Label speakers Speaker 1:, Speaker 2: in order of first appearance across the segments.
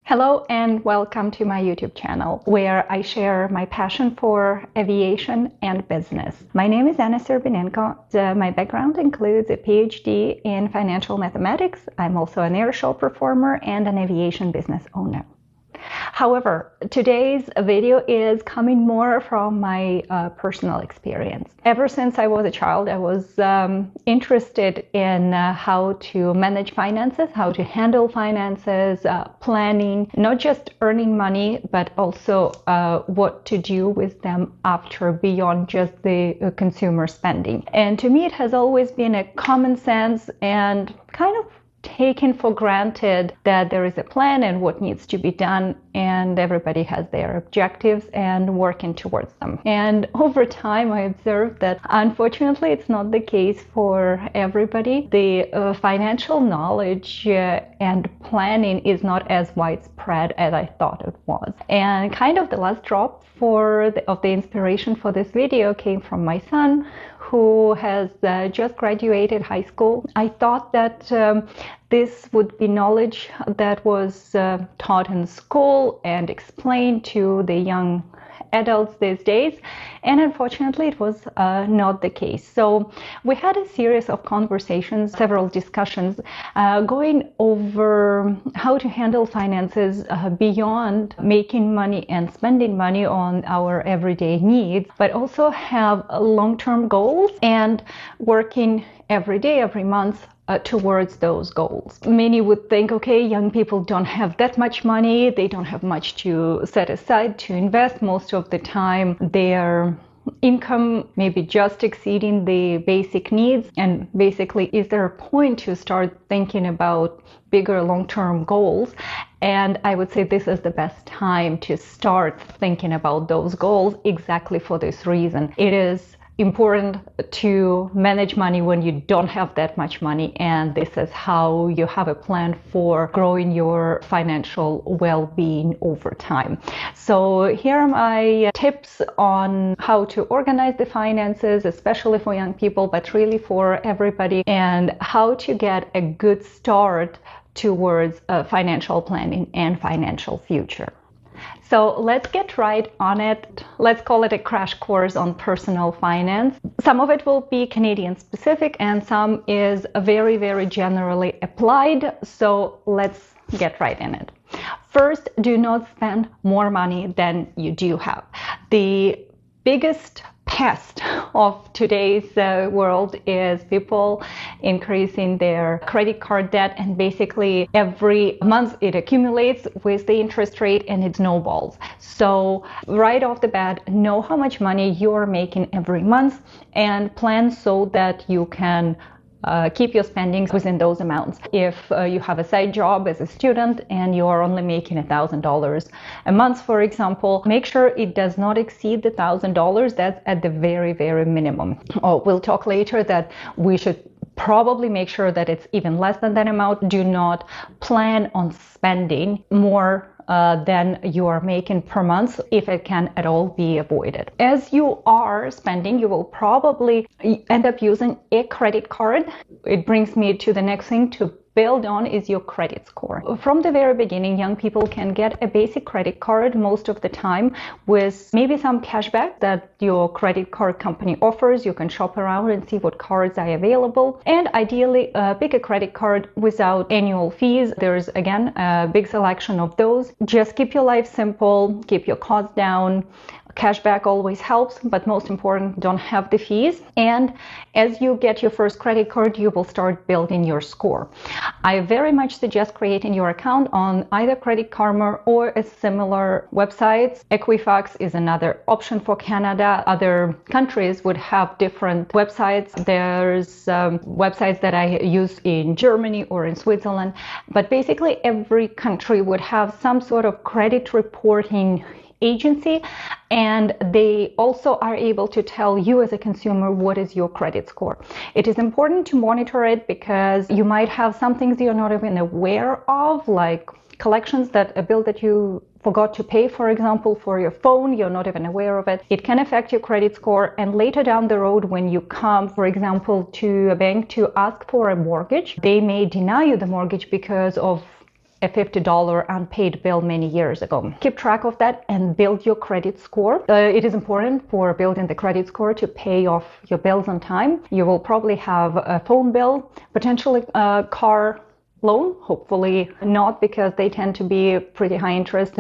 Speaker 1: Hello and welcome to my YouTube channel, where I share my passion for aviation and business. My name is Anna Serbinenko. My background includes a PhD in financial mathematics. I'm also an air show performer and an aviation business owner. However, today's video is coming more from my personal experience. Ever since I was a child, I was interested in how to manage finances, how to handle finances, planning, not just earning money, but also what to do with them after, beyond just the consumer spending. And to me, it has always been a common sense and kind of taken for granted that there is a plan and what needs to be done, and everybody has their objectives and working towards them. And over time I observed that unfortunately it's not the case for everybody. The financial knowledge and planning is not as widespread as I thought it was. And kind of the last drop of the inspiration for this video came from my son, who has just graduated high school. I thought that this would be knowledge that was taught in school and explained to the young adults these days, and unfortunately it was not the case. So we had a series of conversations, several discussions, going over how to handle finances beyond making money and spending money on our everyday needs, but also have long-term goals and working every day, every month towards those goals. Many would think, okay, young people don't have that much money, they don't have much to set aside to invest. Most of the time their income may be just exceeding the basic needs, and basically, is there a point to start thinking about bigger long-term goals? And I would say this is the best time to start thinking about those goals, exactly for this reason. It is important to manage money when you don't have that much money, and this is how you have a plan for growing your financial well-being over time. So here are my tips on how to organize the finances, especially for young people, but really for everybody, and how to get a good start towards financial planning and financial future. So let's get right on it. Let's call it a crash course on personal finance. Some of it will be Canadian specific and some is very, very generally applied. So let's get right in it. First, do not spend more money than you do have. The biggest pest of today's world is people increasing their credit card debt, and basically every month it accumulates with the interest rate and it snowballs. So right off the bat, know how much money you are making every month and plan so that you can keep your spendings within those amounts. If you have a side job as a student and you are only making $1,000 a month, for example, make sure it does not exceed the $1,000. That's at the very, very minimum. We'll talk later that we should probably make sure that it's even less than that amount. Do not plan on spending more than you are making per month, if it can at all be avoided. As you are spending, you will probably end up using a credit card. It brings me to the next thing to build on is your credit score. From the very beginning, young people can get a basic credit card most of the time with maybe some cashback that your credit card company offers. You can shop around and see what cards are available, and ideally pick a credit card without annual fees. There's again a big selection of those. Just keep your life simple, keep your costs down. Cashback always helps, but most important, don't have the fees. And as you get your first credit card, you will start building your score. I very much suggest creating your account on either Credit Karma or a similar website. Equifax is another option for Canada. Other countries would have different websites. There's websites that I use in Germany or in Switzerland, but basically every country would have some sort of credit reporting agency, and they also are able to tell you as a consumer what is your credit score. It is important to monitor it because you might have some things you're not even aware of, like collections, that a bill that you forgot to pay, for example, for your phone, you're not even aware of it. It can affect your credit score, and later down the road when you come, for example, to a bank to ask for a mortgage, they may deny you the mortgage because of a $50 unpaid bill many years ago. Keep track of that and build your credit score. It is important for building the credit score to pay off your bills on time. You will probably have a phone bill, potentially a car loan, hopefully not, because they tend to be pretty high interest.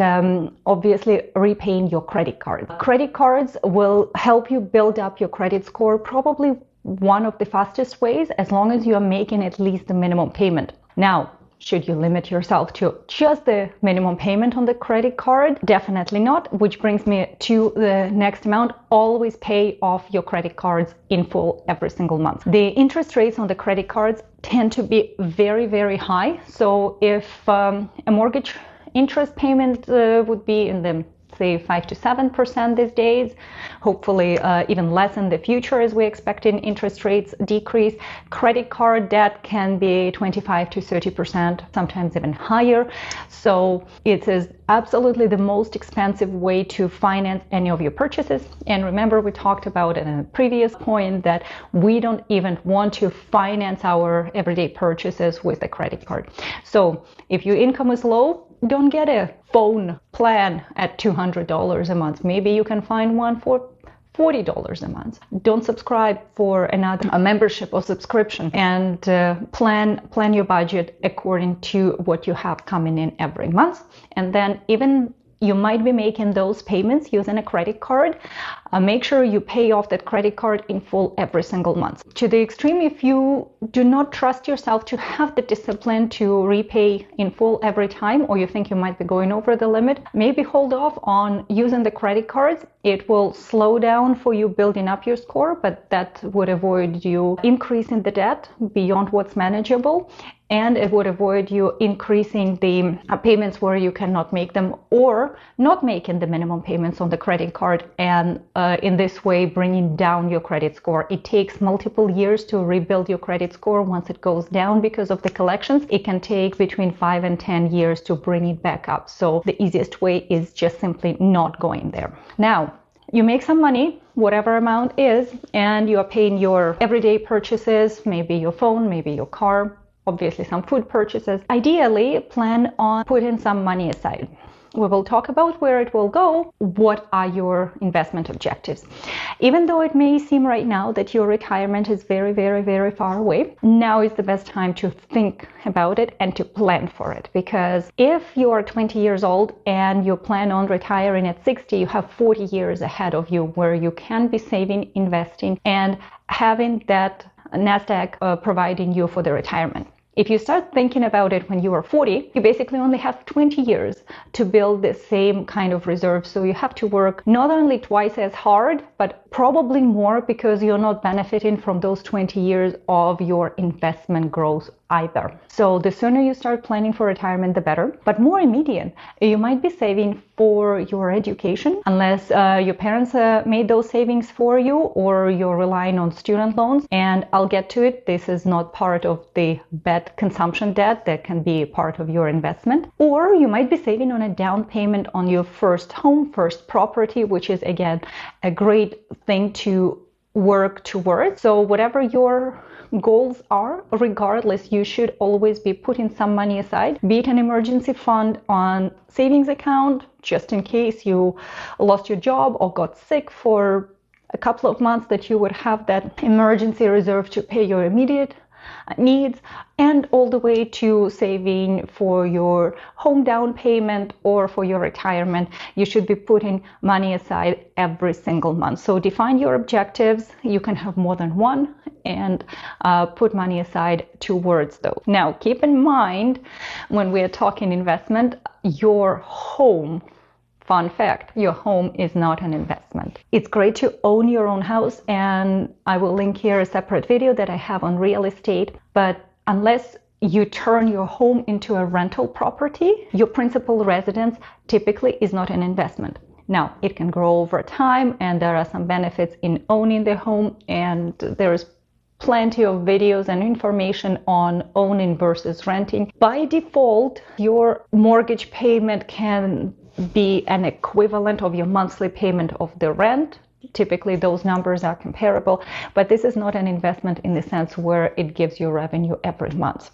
Speaker 1: Obviously, repaying your credit cards. Credit cards will help you build up your credit score, probably one of the fastest ways, as long as you are making at least the minimum payment. Now, should you limit yourself to just the minimum payment on the credit card? Definitely not, which brings me to the next amount. Always pay off your credit cards in full every single month. The interest rates on the credit cards tend to be very, very high. So if a mortgage interest payment would be in the say 5 to 7% these days, hopefully even less in the future as we expect in interest rates decrease. Credit card debt can be 25 to 30%, sometimes even higher. So it is absolutely the most expensive way to finance any of your purchases. And remember, we talked about in a previous point that we don't even want to finance our everyday purchases with a credit card. So if your income is low, don't get a phone plan at $200 a month. Maybe you can find one for $40 a month. Don't subscribe for a membership or subscription, and plan your budget according to what you have coming in every month. And then even you might be making those payments using a credit card. Make sure you pay off that credit card in full every single month. To the extreme, if you do not trust yourself to have the discipline to repay in full every time, or you think you might be going over the limit, maybe hold off on using the credit cards. It will slow down for you building up your score, but that would avoid you increasing the debt beyond what's manageable. And it would avoid you increasing the payments where you cannot make them, or not making the minimum payments on the credit card, and in this way bringing down your credit score. It takes multiple years to rebuild your credit score. Once it goes down because of the collections, it can take between 5 and 10 years to bring it back up. So the easiest way is just simply not going there. Now, you make some money, whatever amount is, and you are paying your everyday purchases, maybe your phone, maybe your car, obviously some food purchases. Ideally, plan on putting some money aside. We will talk about where it will go. What are your investment objectives? Even though it may seem right now that your retirement is very, very, very far away, now is the best time to think about it and to plan for it. Because if you are 20 years old and you plan on retiring at 60, you have 40 years ahead of you where you can be saving, investing, and having that NASDAQ providing you for the retirement. If you start thinking about it when you are 40, you basically only have 20 years to build the same kind of reserve. So you have to work not only twice as hard, but probably more, because you're not benefiting from those 20 years of your investment growth either. So the sooner you start planning for retirement, the better. But more immediate, you might be saving for your education, unless your parents made those savings for you, or you're relying on student loans. And I'll get to it. This is not part of the bad consumption debt that can be part of your investment. Or you might be saving on a down payment on your first home, first property, which is again a great thing to work towards. So whatever your goals are, regardless, you should always be putting some money aside, be it an emergency fund on savings account, just in case you lost your job or got sick for a couple of months, that you would have that emergency reserve to pay your immediate needs, and all the way to saving for your home down payment or for your retirement. You should be putting money aside every single month. So define your objectives. You can have more than one, and put money aside towards those. Now, keep in mind, when we are talking investment, your home, fun fact, your home is not an investment. It's great to own your own house, and I will link here a separate video that I have on real estate. But unless you turn your home into a rental property, your principal residence typically is not an investment. Now, it can grow over time, and there are some benefits in owning the home, and there is plenty of videos and information on owning versus renting. By default, your mortgage payment can be an equivalent of your monthly payment of the rent. Typically, those numbers are comparable, but this is not an investment in the sense where it gives you revenue every month.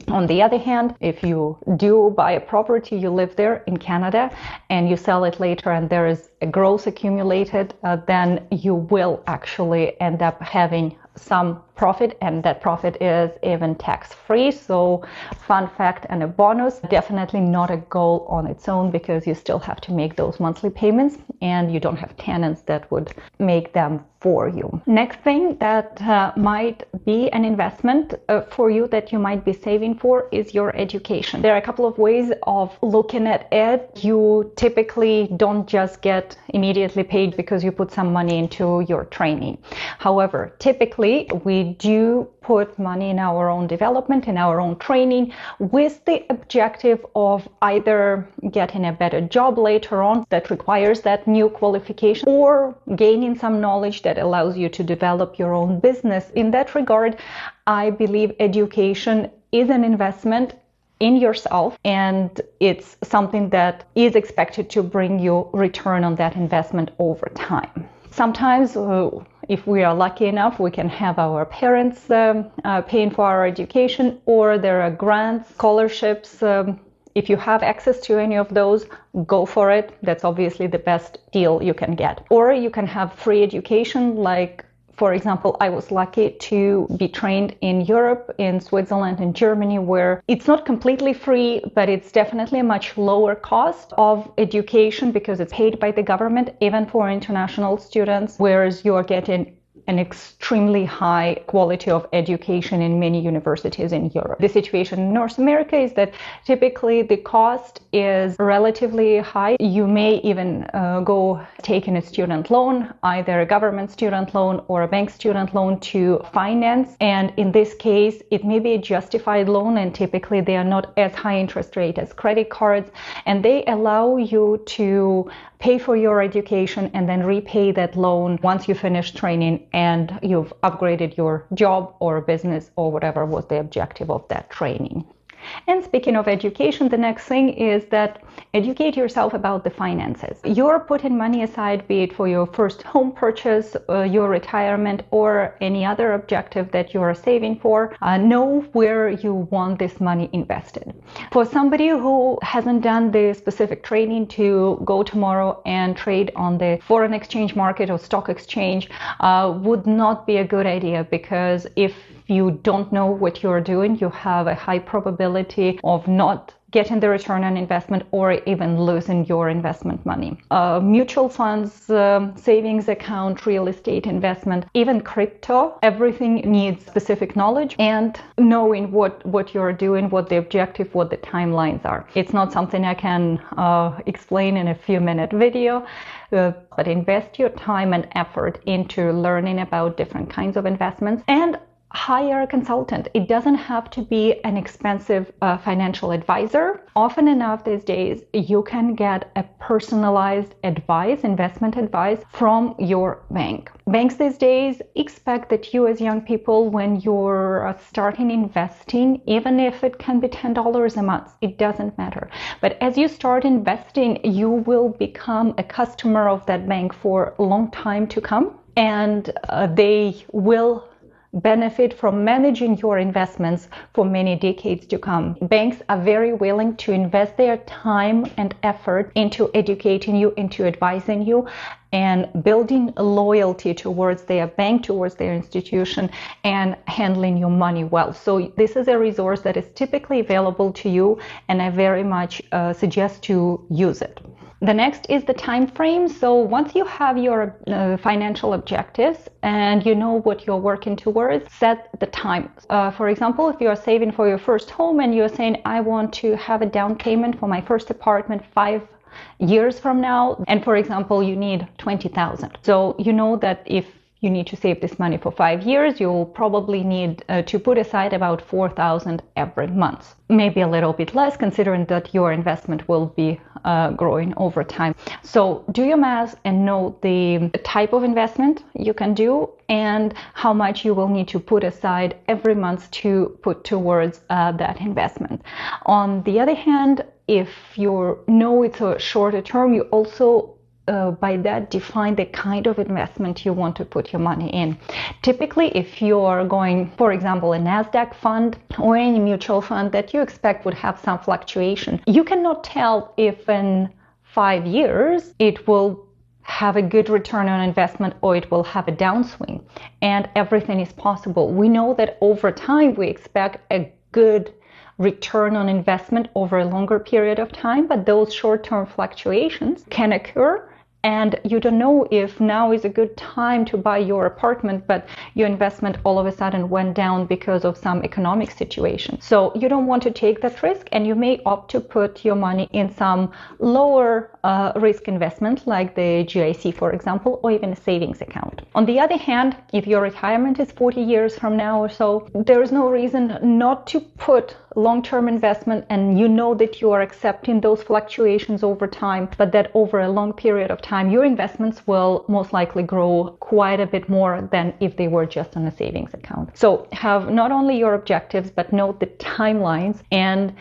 Speaker 1: On the other hand, if you do buy a property, you live there in Canada, and you sell it later and there is a gross accumulated, then you will actually end up having some profit, and that profit is even tax-free. So fun fact and a bonus, definitely not a goal on its own, because you still have to make those monthly payments and you don't have tenants that would make them for you. Next thing that might be an investment for you that you might be saving for is your education. There are a couple of ways of looking at it. You typically don't just get immediately paid because you put some money into your training. However, typically we do put money in our own development, in our own training, with the objective of either getting a better job later on that requires that new qualification, or gaining some knowledge that allows you to develop your own business. In that regard, I believe education is an investment in yourself, and it's something that is expected to bring you return on that investment over time. Sometimes, if we are lucky enough, we can have our parents paying for our education, or there are grants, scholarships. If you have access to any of those, go for it. That's obviously the best deal you can get. Or you can have free education, like, for example, I was lucky to be trained in Europe, in Switzerland, in Germany, where it's not completely free, but it's definitely a much lower cost of education because it's paid by the government, even for international students, whereas you're getting an extremely high quality of education in many universities in Europe. The situation in North America is that typically the cost is relatively high. You may even go taking a student loan, either a government student loan or a bank student loan, to finance. And in this case, it may be a justified loan, and typically they are not as high interest rate as credit cards, and they allow you to pay for your education and then repay that loan once you finish training and you've upgraded your job or business or whatever was the objective of that training. And speaking of education, the next thing is that educate yourself about the finances. You're putting money aside, be it for your first home purchase, your retirement, or any other objective that you're saving for. Know where you want this money invested. For somebody who hasn't done the specific training to go tomorrow and trade on the foreign exchange market or stock exchange, would not be a good idea, because if you don't know what you're doing, you have a high probability of not getting the return on investment or even losing your investment money. Mutual funds, savings account, real estate investment, even crypto, everything needs specific knowledge and knowing what you're doing, what the objective, what the timelines are. It's not something I can explain in a few-minute video, but invest your time and effort into learning about different kinds of investments, and hire a consultant. It doesn't have to be an expensive financial advisor. Often enough these days, you can get a personalized advice, investment advice, from your bank. Banks these days expect that you, as young people, when you're starting investing, even if it can be $10 a month, it doesn't matter. But as you start investing, you will become a customer of that bank for a long time to come, and they will benefit from managing your investments for many decades to come. Banks are very willing to invest their time and effort into educating you, into advising you, and building loyalty towards their bank, towards their institution, and handling your money well. So this is a resource that is typically available to you, and I very much suggest to use it. The next is the time frame. So once you have your financial objectives and you know what you're working towards, set the time. For example, if you are saving for your first home and you're saying, I want to have a down payment for my first apartment 5 years from now, and for example, you need $20,000. So you know that if you need to save this money for 5 years, you'll probably need to put aside about $4,000 every month. Maybe a little bit less, considering that your investment will be growing over time. So do your math and know the type of investment you can do and how much you will need to put aside every month to put towards that investment. On the other hand, if you know it's a shorter term, you also by that define the kind of investment you want to put your money in. Typically, if you're going, for example, a NASDAQ fund or any mutual fund that you expect would have some fluctuation, you cannot tell if in 5 years it will have a good return on investment or it will have a downswing, and everything is possible. We know that over time we expect a good return on investment over a longer period of time, but those short-term fluctuations can occur, and you don't know if now is a good time to buy your apartment, but your investment all of a sudden went down because of some economic situation. So you don't want to take that risk, and you may opt to put your money in some lower risk investment like the GIC, for example, or even a savings account. On the other hand, if your retirement is 40 years from now or so, there is no reason not to put long-term investment, and you know that you are accepting those fluctuations over time, but that over a long period of time your investments will most likely grow quite a bit more than if they were just on a savings account. So have not only your objectives, but note the timelines, and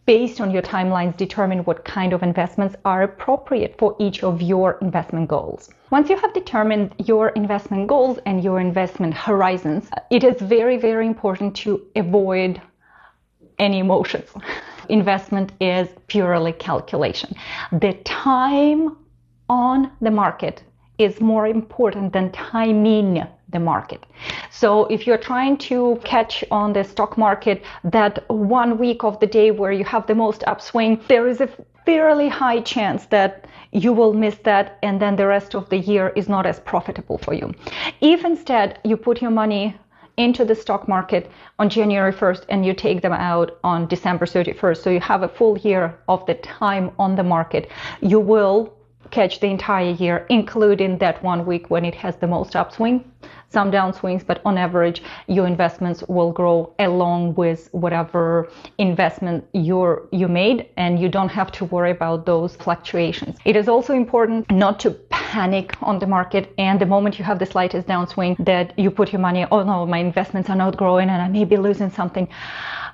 Speaker 1: based on your timelines determine what kind of investments are appropriate for each of your investment goals. Once you have determined your investment goals and your investment horizons, it is very, very important to avoid any emotions. Investment is purely calculation. The time on the market is more important than timing the market. So if you're trying to catch on the stock market that 1 week of the day where you have the most upswing, there is a fairly high chance that you will miss that, and then the rest of the year is not as profitable for you. If instead you put your money into the stock market on January 1st and you take them out on December 31st, so you have a full year of the time on the market, you will catch the entire year, including that 1 week when it has the most upswing, some downswings, but on average your investments will grow along with whatever investment you made, and you don't have to worry about those fluctuations. It is also important not to panic on the market, and the moment you have the slightest downswing that you put your money, oh no, my investments are not growing and I may be losing something.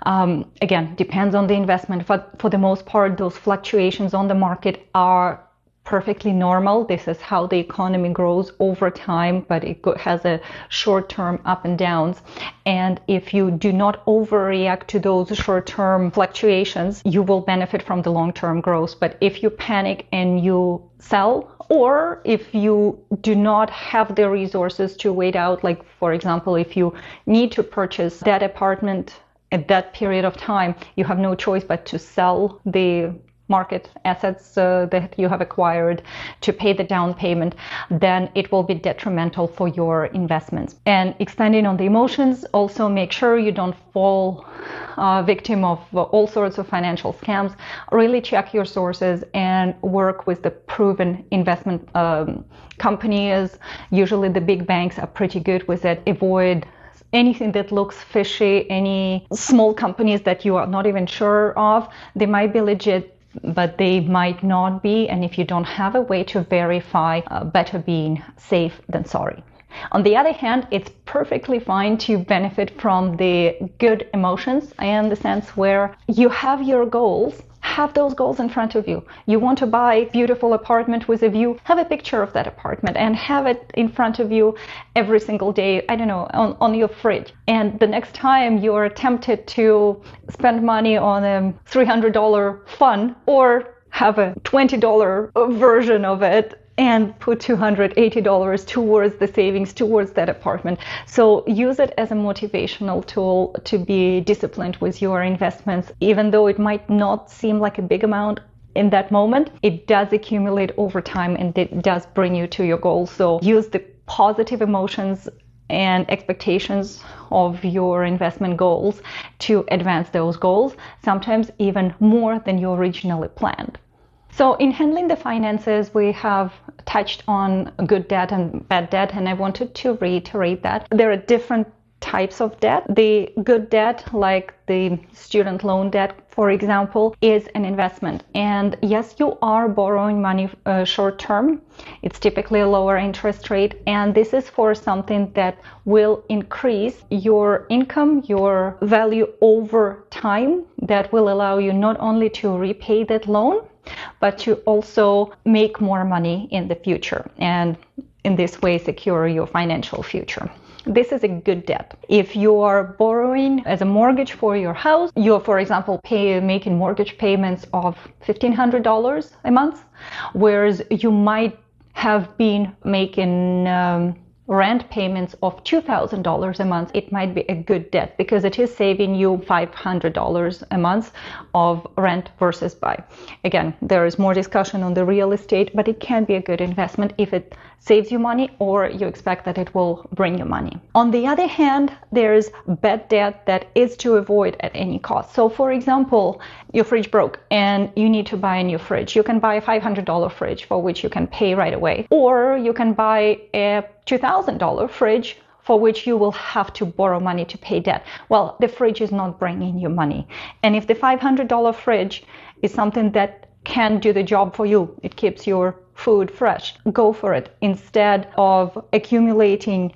Speaker 1: Again, depends on the investment, but for the most part those fluctuations on the market are perfectly normal. This is how the economy grows over time, but it has a short-term up and downs. And if you do not overreact to those short-term fluctuations, you will benefit from the long-term growth. But if you panic and you sell, or if you do not have the resources to wait out, like for example, if you need to purchase that apartment at that period of time, you have no choice but to sell the market assets that you have acquired to pay the down payment, then it will be detrimental for your investments. And extending on the emotions, also make sure you don't fall victim of all sorts of financial scams. Really check your sources and work with the proven investment companies. Usually the big banks are pretty good with it. Avoid anything that looks fishy, any small companies that you are not even sure of. They might be legit, but they might not be, and if you don't have a way to verify, better being safe than sorry. On the other hand, it's perfectly fine to benefit from the good emotions, in the sense where you have your goals, have those goals in front of you. You want to buy a beautiful apartment with a view, have a picture of that apartment and have it in front of you every single day, I don't know, on your fridge. And the next time you're tempted to spend money on a $300 fund or have a $20 version of it, and put $280 towards the savings, towards that apartment. So use it as a motivational tool to be disciplined with your investments. Even though it might not seem like a big amount in that moment, it does accumulate over time and it does bring you to your goals. So use the positive emotions and expectations of your investment goals to advance those goals, sometimes even more than you originally planned. So in handling the finances, we have touched on good debt and bad debt, and I wanted to reiterate that there are different types of debt. The good debt, like the student loan debt, for example, is an investment. And yes, you are borrowing money short term. It's typically a lower interest rate, and this is for something that will increase your income, your value over time, that will allow you not only to repay that loan, but to also make more money in the future, and in this way secure your financial future. This is a good debt. If you are borrowing as a mortgage for your house, you're, for example, making mortgage payments of $1,500 a month, whereas you might have been making rent payments of $2,000 a month, it might be a good debt because it is saving you $500 a month of rent versus buy. Again, there is more discussion on the real estate, but it can be a good investment if it saves you money or you expect that it will bring you money. On the other hand, there's bad debt that is to avoid at any cost. So for example, your fridge broke and you need to buy a new fridge. You can buy a $500 fridge for which you can pay right away, or you can buy a $2,000 fridge for which you will have to borrow money to pay debt. Well, the fridge is not bringing you money. And if the $500 fridge is something that can do the job for you, it keeps your food fresh, go for it instead of accumulating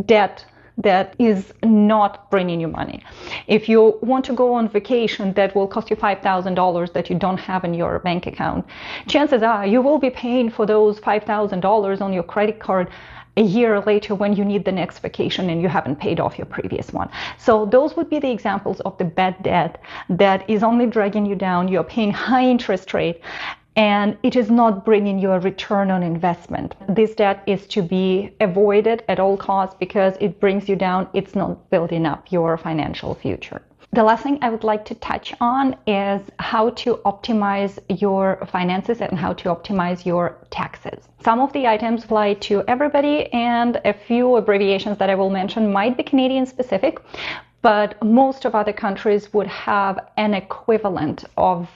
Speaker 1: debt that is not bringing you money. If you want to go on vacation that will cost you $5,000 that you don't have in your bank account, chances are you will be paying for those $5,000 on your credit card a year later when you need the next vacation and you haven't paid off your previous one. So those would be the examples of the bad debt that is only dragging you down. You're paying high interest rate and it is not bringing you a return on investment. This debt is to be avoided at all costs because it brings you down. It's not building up your financial future. The last thing I would like to touch on is how to optimize your finances and how to optimize your taxes. Some of the items apply to everybody, and a few abbreviations that I will mention might be Canadian specific, but most of other countries would have an equivalent of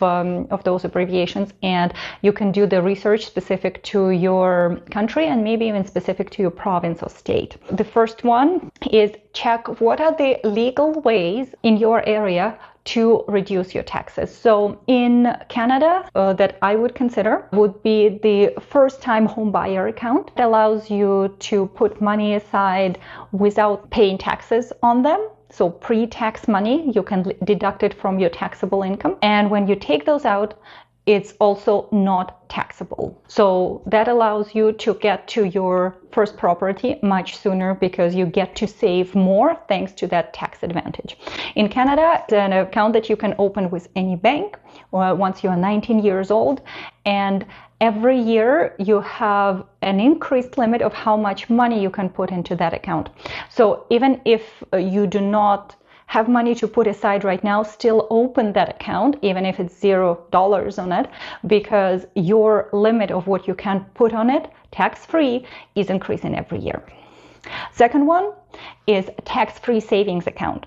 Speaker 1: those abbreviations, and you can do the research specific to your country and maybe even specific to your province or state. The first one is check what are the legal ways in your area to reduce your taxes. So in Canada, that I would consider would be the first-time home buyer account. It allows you to put money aside without paying taxes on them. So pre-tax money, you can deduct it from your taxable income. And when you take those out, it's also not taxable. So that allows you to get to your first property much sooner because you get to save more thanks to that tax advantage. In Canada, it's an account that you can open with any bank once you're 19 years old. And every year you have an increased limit of how much money you can put into that account. So even if you do not have money to put aside right now, still open that account, even if it's $0 on it, because your limit of what you can put on it, tax-free, is increasing every year. Second one is a tax-free savings account.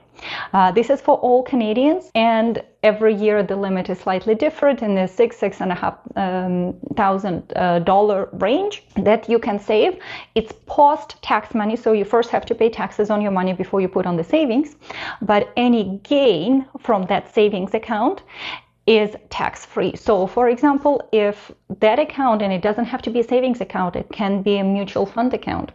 Speaker 1: This is for all Canadians, and every year the limit is slightly different in the $6,500 range that you can save. It's post-tax money, so you first have to pay taxes on your money before you put on the savings, but any gain from that savings account is tax-free. So for example, if that account, and it doesn't have to be a savings account, it can be a mutual fund account.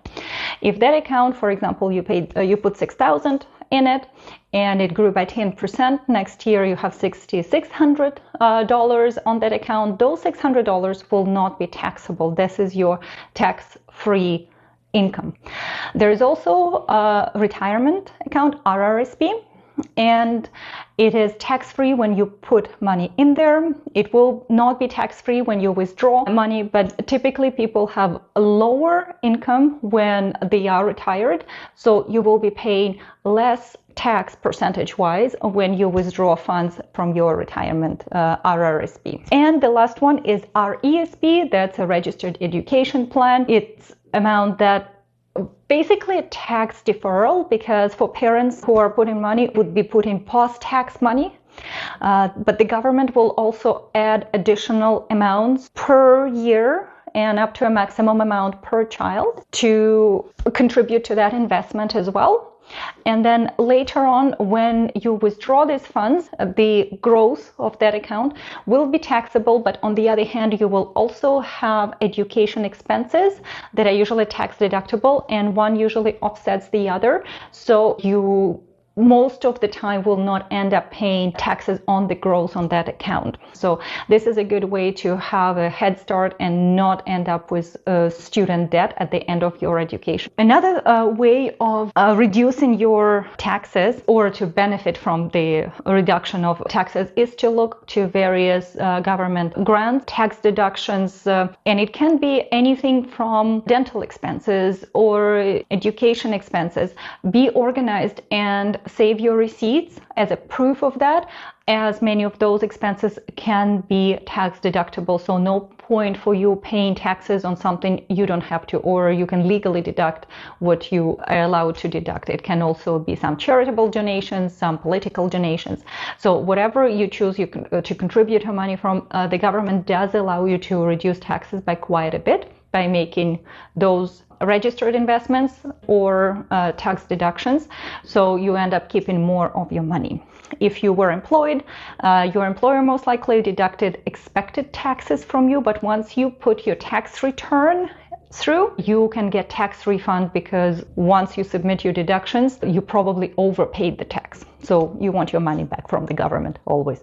Speaker 1: If that account, for example, you put $6,000 in it and it grew by 10%, next year you have $6,600 on that account, those $600 will not be taxable. This is your tax-free income. There is also a retirement account, RRSP, and it is tax-free when you put money in there. It will not be tax-free when you withdraw money, but typically people have a lower income when they are retired, so you will be paying less tax percentage-wise when you withdraw funds from your retirement RRSP. And the last one is RESP, that's a registered education plan. It's amount that basically a tax deferral, because for parents who are putting money, would be putting post-tax money. But the government will also add additional amounts per year and up to a maximum amount per child to contribute to that investment as well. And then later on, when you withdraw these funds, the growth of that account will be taxable, but on the other hand, you will also have education expenses that are usually tax deductible, and one usually offsets the other. So you most of the time will not end up paying taxes on the growth on that account. So this is a good way to have a head start and not end up with student debt at the end of your education. Another way of reducing your taxes or to benefit from the reduction of taxes is to look to various government grants, tax deductions, and it can be anything from dental expenses or education expenses. Be organized and save your receipts as a proof of that, as many of those expenses can be tax deductible. So no point for you paying taxes on something you don't have to, or you can legally deduct what you are allowed to deduct. It can also be some charitable donations, some political donations. So whatever you choose to contribute your money from, the government does allow you to reduce taxes by quite a bit by making those registered investments or tax deductions, so you end up keeping more of your money. If you were employed, your employer most likely deducted expected taxes from you, but once you put your tax return through, you can get tax refund because once you submit your deductions, you probably overpaid the tax. So you want your money back from the government always.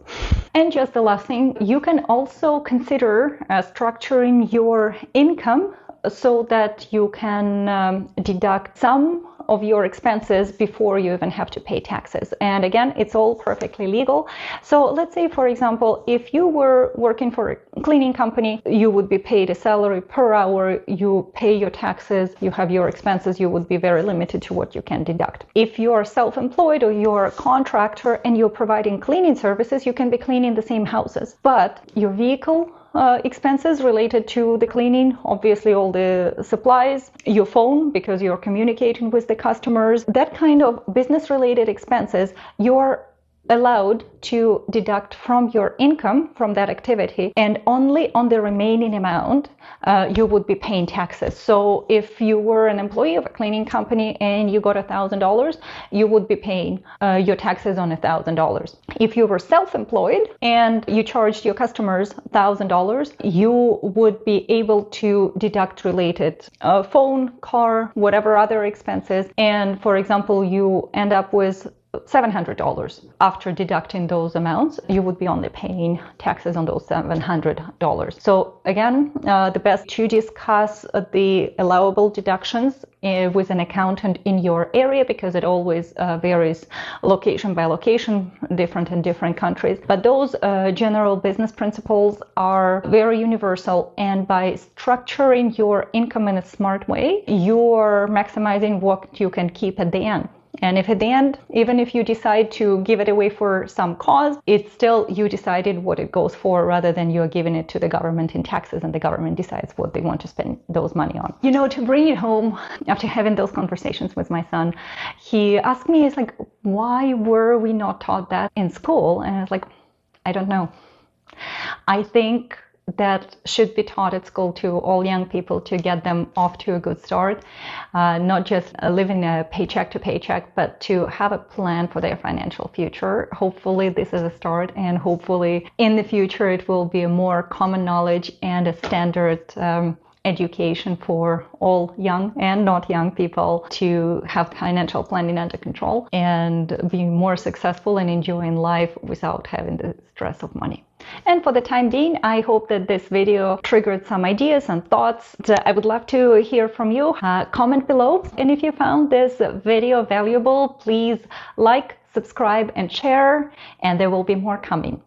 Speaker 1: And just the last thing, you can also consider structuring your income so that you can deduct some of your expenses before you even have to pay taxes. And again, it's all perfectly legal. So let's say, for example, if you were working for a cleaning company, you would be paid a salary per hour, you pay your taxes, you have your expenses, you would be very limited to what you can deduct. If you are self-employed or you're a contractor and you're providing cleaning services, you can be cleaning the same houses, but your vehicle expenses related to the cleaning, obviously all the supplies, your phone because you're communicating with the customers, that kind of business related expenses, you're allowed to deduct from your income from that activity, and only on the remaining amount you would be paying taxes. So if you were an employee of a cleaning company and you got $1,000, you would be paying your taxes on $1,000. If you were self-employed and you charged your customers $1,000, you would be able to deduct related phone, car, whatever other expenses. And for example, you end up with $700. After deducting those amounts, you would be only paying taxes on those $700. So again, the best to discuss the allowable deductions with an accountant in your area, because it always varies location by location, different in different countries. But those general business principles are very universal, and by structuring your income in a smart way, you are maximizing what you can keep at the end. And if at the end, even if you decide to give it away for some cause, it's still you decided what it goes for, rather than you're giving it to the government in taxes and the government decides what they want to spend those money on. You know, to bring it home, after having those conversations with my son, he asked me, it's like, why were we not taught that in school? And I was like, I don't know. I think that should be taught at school to all young people to get them off to a good start, not just living a paycheck to paycheck, but to have a plan for their financial future. Hopefully this is a start, and hopefully in the future it will be a more common knowledge and a standard education for all young and not young people to have financial planning under control and be more successful and enjoying life without having the stress of money. And for the time being, I hope that this video triggered some ideas and thoughts. I would love to hear from you. Comment below. And if you found this video valuable, please like, subscribe, and share. And there will be more coming.